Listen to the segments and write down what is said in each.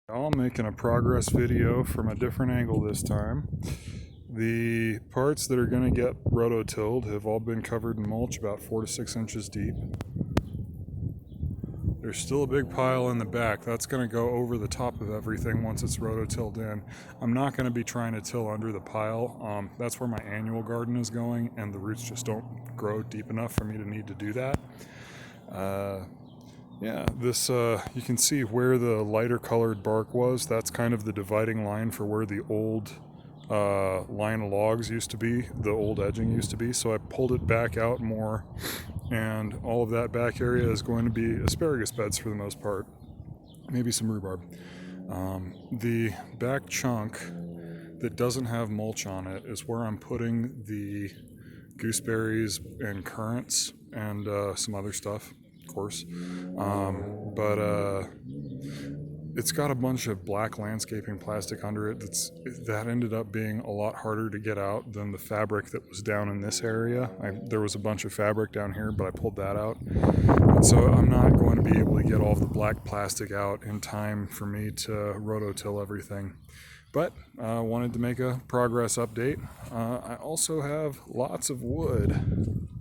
I'm making a progress video from a different angle this time. The parts that are going to get rototilled have all been covered in mulch about 4 to 6 inches deep. There's still a big pile in the back. That's going to go over the top of everything once it's rototilled in. I'm not going to be trying to till under the pile. That's where my annual garden is going, and the roots just don't grow deep enough for me to need to do that. Yeah, this you can see where the lighter colored bark was. That's kind of the dividing line for where the old line of logs used to be, the old edging used to be. So I pulled it back out more, and all of that back area is going to be asparagus beds for the most part, maybe some rhubarb. The back chunk that doesn't have mulch on it is where I'm putting the gooseberries and currants and some other stuff, of course. But it's got a bunch of black landscaping plastic under it that ended up being a lot harder to get out than the fabric that was down in this area. There was a bunch of fabric down here, but I pulled that out. And so I'm not going to be able to get all of the black plastic out in time for me to rototill everything. But I wanted to make a progress update. I also have lots of wood.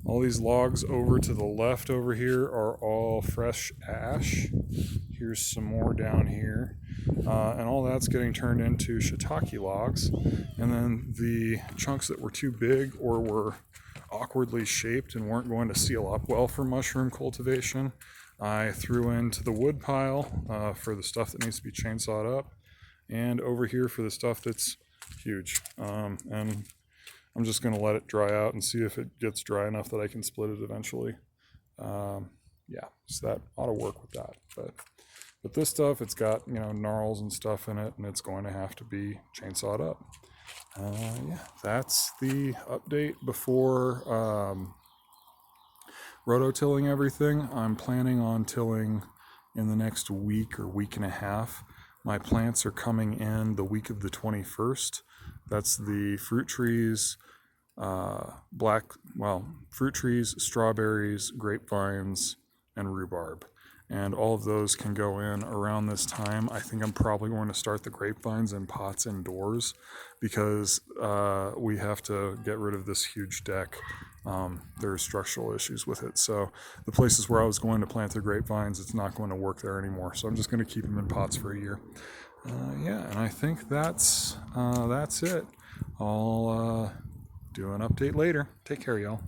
All these logs over to the left over here are all fresh ash. Here's some more down here. And all that's getting turned into shiitake logs. And then the chunks that were too big or were awkwardly shaped and weren't going to seal up well for mushroom cultivation, I threw into the wood pile for the stuff that needs to be chainsawed up, and over here for the stuff that's huge. And I'm just going to let it dry out and see if it gets dry enough that I can split it eventually. Yeah, so that ought to work with that. But this stuff, it's got, gnarls and stuff in it, and it's going to have to be chainsawed up. Yeah, that's the update before rototilling everything. I'm planning on tilling in the next week or week and a half. My plants are coming in the week of the 21st. That's the fruit trees, fruit trees, strawberries, grapevines, and rhubarb. And all of those can go in around this time. I think I'm probably going to start the grapevines in pots indoors because we have to get rid of this huge deck. There are structural issues with it. So the places where I was going to plant the grapevines, it's not going to work there anymore. So I'm just going to keep them in pots for a year. Yeah, and I think that's it. I'll do an update later. Take care, y'all.